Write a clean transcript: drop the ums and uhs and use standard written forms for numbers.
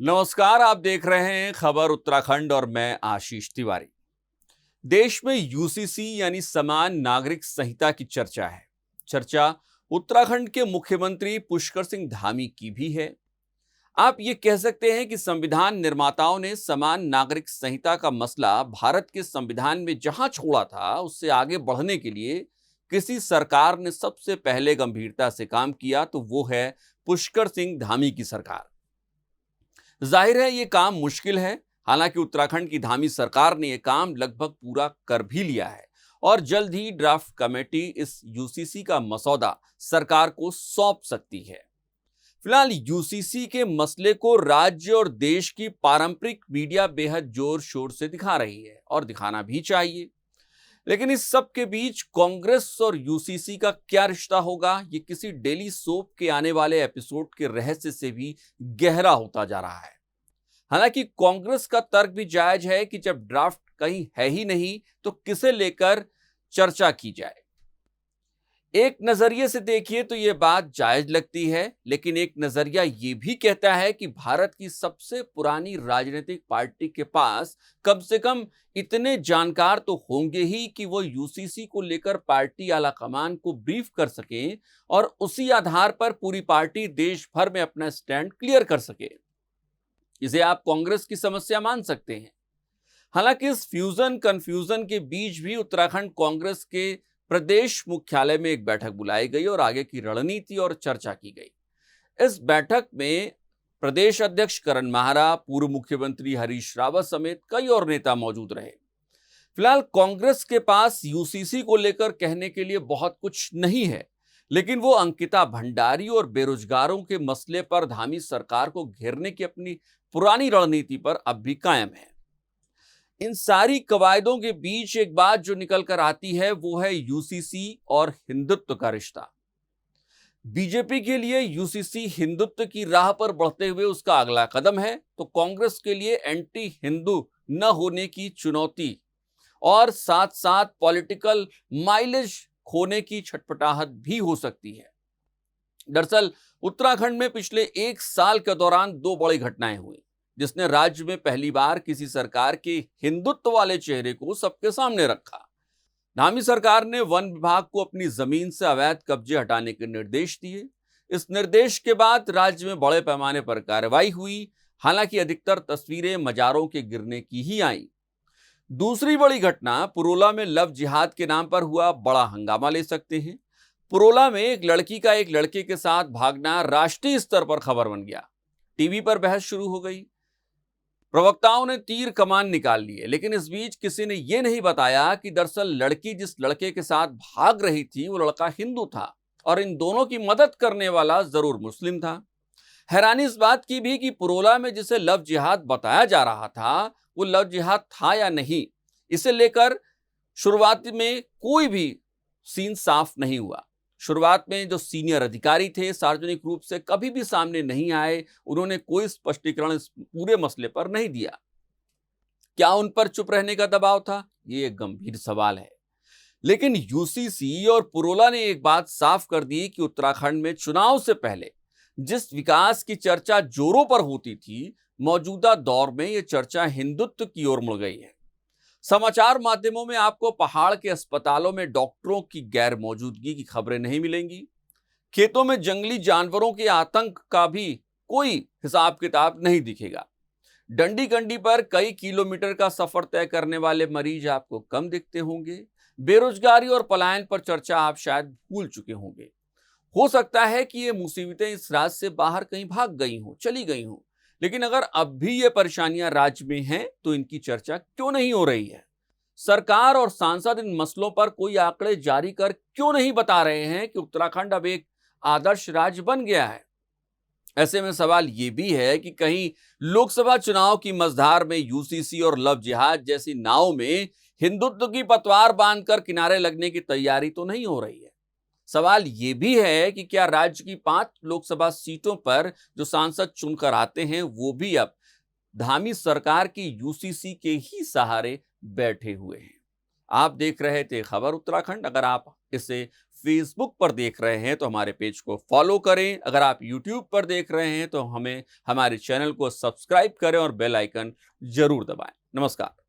नमस्कार, आप देख रहे हैं खबर उत्तराखंड और मैं आशीष तिवारी। देश में यूसीसी यानी समान नागरिक संहिता की चर्चा है। चर्चा उत्तराखंड के मुख्यमंत्री पुष्कर सिंह धामी की भी है। आप ये कह सकते हैं कि संविधान निर्माताओं ने समान नागरिक संहिता का मसला भारत के संविधान में जहां छोड़ा था, उससे आगे बढ़ने के लिए किसी सरकार ने सबसे पहले गंभीरता से काम किया तो वो है पुष्कर सिंह धामी की सरकार। जाहिर है ये काम मुश्किल है। हालांकि उत्तराखंड की धामी सरकार ने यह काम लगभग पूरा कर भी लिया है और जल्द ही ड्राफ्ट कमेटी इस यूसीसी का मसौदा सरकार को सौंप सकती है। फिलहाल यूसीसी के मसले को राज्य और देश की पारंपरिक मीडिया बेहद जोर शोर से दिखा रही है और दिखाना भी चाहिए। लेकिन इस सब के बीच कांग्रेस और यूसीसी का क्या रिश्ता होगा, ये किसी डेली सोप के आने वाले एपिसोड के रहस्य से भी गहरा होता जा रहा है। हालांकि कांग्रेस का तर्क भी जायज है कि जब ड्राफ्ट कहीं है ही नहीं तो किसे लेकर चर्चा की जाए। एक नजरिए से देखिए तो यह बात जायज लगती है, लेकिन एक नजरिया यह भी कहता है कि भारत की सबसे पुरानी राजनीतिक पार्टी के पास कम से कम इतने जानकार तो होंगे ही कि वो यूसीसी को लेकर पार्टी आलाकमान को ब्रीफ कर सकें और उसी आधार पर पूरी पार्टी देश भर में अपना स्टैंड क्लियर कर सके। इसे आप कांग्रेस की समस्या मान सकते हैं। हालांकि इस फ्यूजन कंफ्यूजन के बीच भी उत्तराखंड कांग्रेस के प्रदेश मुख्यालय में एक बैठक बुलाई गई और आगे की रणनीति और चर्चा की गई। इस बैठक में प्रदेश अध्यक्ष करण माहरा, पूर्व मुख्यमंत्री हरीश रावत समेत कई और नेता मौजूद रहे। फिलहाल कांग्रेस के पास यूसीसी को लेकर कहने के लिए बहुत कुछ नहीं है, लेकिन वो अंकिता भंडारी और बेरोजगारों के मसले पर धामी सरकार को घेरने की अपनी पुरानी रणनीति पर अब भी कायम है। इन सारी कवायदों के बीच एक बात जो निकल कर आती है वो है यूसीसी और हिंदुत्व का रिश्ता। बीजेपी के लिए यूसीसी हिंदुत्व की राह पर बढ़ते हुए उसका अगला कदम है, तो कांग्रेस के लिए एंटी हिंदू न होने की चुनौती और साथ साथ पॉलिटिकल माइलेज खोने की छटपटाहट भी हो सकती है। दरअसल उत्तराखंड में पिछले एक साल के दौरान दो बड़ी घटनाएं हुई, जिसने राज्य में पहली बार किसी सरकार के हिंदुत्व वाले चेहरे को सबके सामने रखा। धामी सरकार ने वन विभाग को अपनी जमीन से अवैध कब्जे हटाने के निर्देश दिए। इस निर्देश के बाद राज्य में बड़े पैमाने पर कार्रवाई हुई। हालांकि अधिकतर तस्वीरें मजारों के गिरने की ही आई। दूसरी बड़ी घटना पुरोला में लव जिहाद के नाम पर हुआ बड़ा हंगामा ले सकते हैं। पुरोला में एक लड़की का एक लड़के के साथ भागना राष्ट्रीय स्तर पर खबर बन गया। टीवी पर बहस शुरू हो गई। प्रवक्ताओं ने तीर कमान निकाल लिए, लेकिन इस बीच किसी ने यह नहीं बताया कि दरअसल लड़की जिस लड़के के साथ भाग रही थी वो लड़का हिंदू था और इन दोनों की मदद करने वाला जरूर मुस्लिम था। हैरानी इस बात की भी कि पुरोला में जिसे लव जिहाद बताया जा रहा था वो लव जिहाद था या नहीं, इसे लेकर शुरुआत में कोई भी सीन साफ नहीं हुआ। शुरुआत में जो सीनियर अधिकारी थे सार्वजनिक रूप से कभी भी सामने नहीं आए, उन्होंने कोई स्पष्टीकरण इस पूरे मसले पर नहीं दिया। क्या उन पर चुप रहने का दबाव था? ये एक गंभीर सवाल है। लेकिन यूसीसी और पुरोला ने एक बात साफ कर दी कि उत्तराखंड में चुनाव से पहले जिस विकास की चर्चा जोरों पर होती थी, मौजूदा दौर में यह चर्चा हिंदुत्व की ओर मुड़ गई है। समाचार माध्यमों में आपको पहाड़ के अस्पतालों में डॉक्टरों की गैर मौजूदगी की खबरें नहीं मिलेंगी। खेतों में जंगली जानवरों के आतंक का भी कोई हिसाब किताब नहीं दिखेगा। डंडी कंडी पर कई किलोमीटर का सफर तय करने वाले मरीज आपको कम दिखते होंगे। बेरोजगारी और पलायन पर चर्चा आप शायद भूल चुके होंगे। हो सकता है कि ये मुसीबतें इस राज्य से बाहर कहीं भाग गई हों, चली गई हों, लेकिन अगर अब भी ये परेशानियां राज्य में हैं तो इनकी चर्चा क्यों नहीं हो रही है? सरकार और सांसद इन मसलों पर कोई आंकड़े जारी कर क्यों नहीं बता रहे हैं कि उत्तराखंड अब एक आदर्श राज्य बन गया है? ऐसे में सवाल यह भी है कि कहीं लोकसभा चुनाव की मझधार में यूसीसी और लव जिहाद जैसी नाव में हिंदुत्व की पतवार बांधकर किनारे लगने की तैयारी तो नहीं हो रही है। सवाल यह भी है कि क्या राज्य की 5 लोकसभा सीटों पर जो सांसद चुनकर आते हैं वो भी अब धामी सरकार की यूसीसी के ही सहारे बैठे हुए हैं। आप देख रहे थे खबर उत्तराखंड। अगर आप इसे फेसबुक पर देख रहे हैं तो हमारे पेज को फॉलो करें। अगर आप यूट्यूब पर देख रहे हैं तो हमारे चैनल को सब्सक्राइब करें और बेल आइकन जरूर दबाएं। नमस्कार।